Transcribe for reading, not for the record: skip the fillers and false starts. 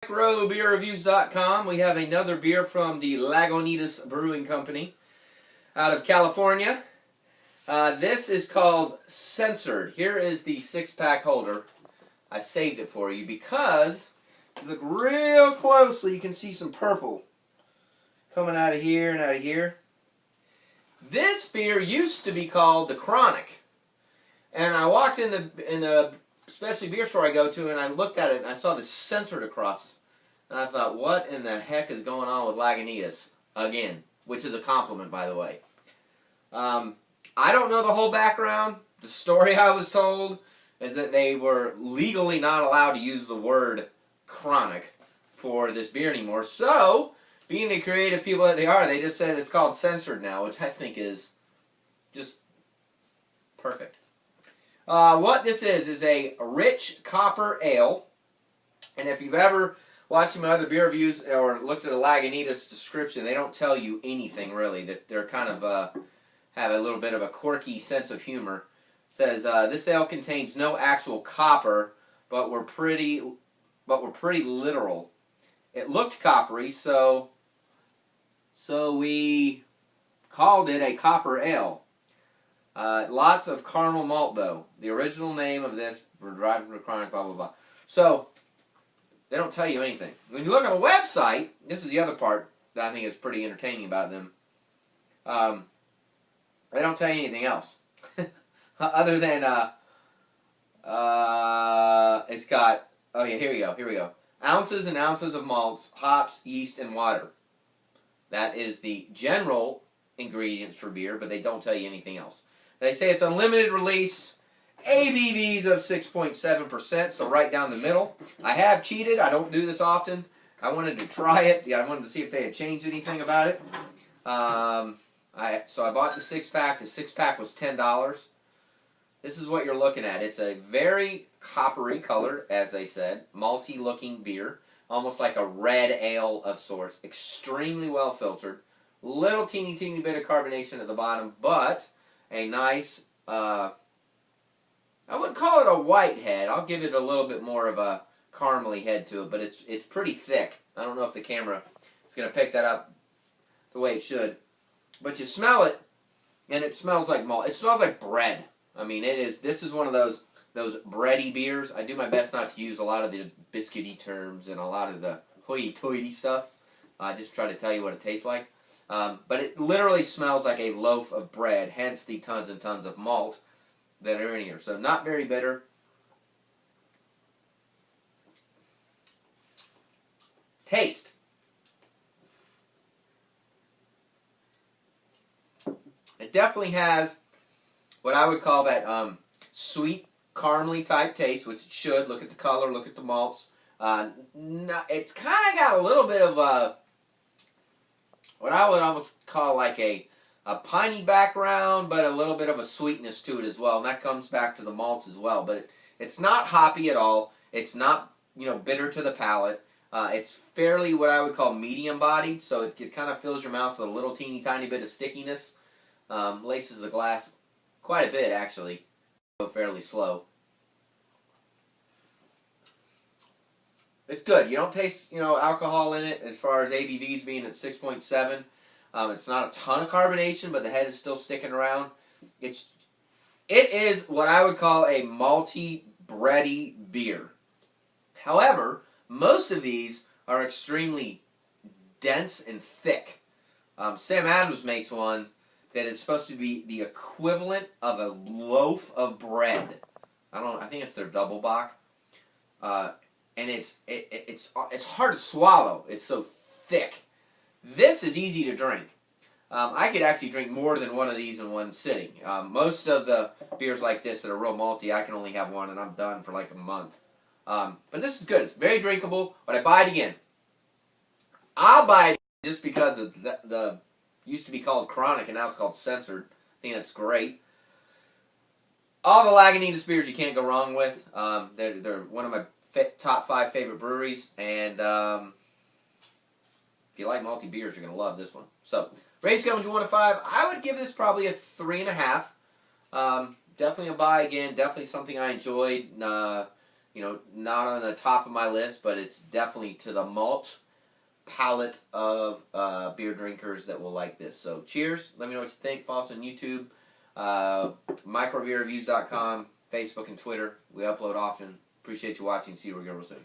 Beerreviews.com. We have another beer from the Lagunitas Brewing Company out of California. This is called Censored. Here is the 6-pack holder. I saved it for you because if you look real closely, you can see some purple coming out of here and out of here. This beer used to be called the Kronik. And I walked in the specialty beer store I go to, and I looked at it, and I saw this Censored across. And I thought, what in the heck is going on with Lagunitas? Again, which is a compliment, by the way. I don't know the whole background. The story I was told is that they were legally not allowed to use the word Kronik for this beer anymore. So, being the creative people that they are, they just said it's called Censored now, which I think is just perfect. What this is a rich copper ale. And if you've ever watched my other beer reviews or looked at a Lagunitas description, they don't tell you anything really. That they're kind of have a little bit of a quirky sense of humor. It says this ale contains no actual copper, but we're pretty literal. It looked coppery, so we called it a copper ale. Lots of caramel malt, though. The original name of this, we're derived from the Kronik, blah, blah, blah. So, they don't tell you anything. When you look on the website, this is the other part that I think is pretty entertaining about them. They don't tell you anything else. Other than, it's got, oh yeah, here we go. Ounces and ounces of malts, hops, yeast, and water. That is the general ingredients for beer, but they don't tell you anything else. They say it's unlimited release, ABVs of 6.7%, so right down the middle. I have cheated. I don't do this often. I wanted to try it. Yeah, I wanted to see if they had changed anything about it. So I bought the 6-pack. The 6-pack was $10. This is what you're looking at. It's a very coppery colored, as they said, malty looking beer, almost like a red ale of sorts. Extremely well filtered. Little teeny bit of carbonation at the bottom, but a nice, I wouldn't call it a white head. I'll give it a little bit more of a caramely head to it, but it's pretty thick. I don't know if the camera is going to pick that up the way it should. But you smell it, and it smells like malt. It smells like bread. I mean, this is one of those bready beers. I do my best not to use a lot of the biscuity terms and a lot of the hoity-toity stuff. I just try to tell you what it tastes like. But it literally smells like a loaf of bread, hence the tons and tons of malt that are in here. So not very bitter. Taste. It definitely has what I would call that sweet, caramely type taste, which it should. Look at the color, look at the malts. It's kind of got a little bit of what I would almost call like a piney background, but a little bit of a sweetness to it as well. And that comes back to the malts as well. But it's not hoppy at all. It's not, bitter to the palate. It's fairly what I would call medium-bodied, so it kind of fills your mouth with a little teeny tiny bit of stickiness. Laces the glass quite a bit, actually. Fairly slow. It's good. You don't taste, alcohol in it as far as ABVs being at 6.7. It's not a ton of carbonation, but the head is still sticking around. It is what I would call a malty, bready beer. However, most of these are extremely dense and thick. Sam Adams makes one that is supposed to be the equivalent of a loaf of bread. I think it's their double bock. And it's hard to swallow. It's so thick. This is easy to drink. I could actually drink more than one of these in one sitting. Most of the beers like this that are real malty, I can only have one and I'm done for like a month. But this is good. It's very drinkable. But I buy it again. I'll buy it just because of the used to be called Kronik and now it's called Censored. I think that's great. All the Lagunitas beers you can't go wrong with. They're one of my top 5 favorite breweries, and if you like malty beers, you're going to love this one. So, rating scale from 1 to 5, I would give this probably a 3.5. Definitely a buy again. Definitely something I enjoyed. You know, not on the top of my list, but it's definitely to the malt palate of beer drinkers that will like this. So cheers. Let me know what you think. Follow us on YouTube, microbeerreviews.com, Facebook and Twitter. We upload often. Appreciate you watching. See you again real soon.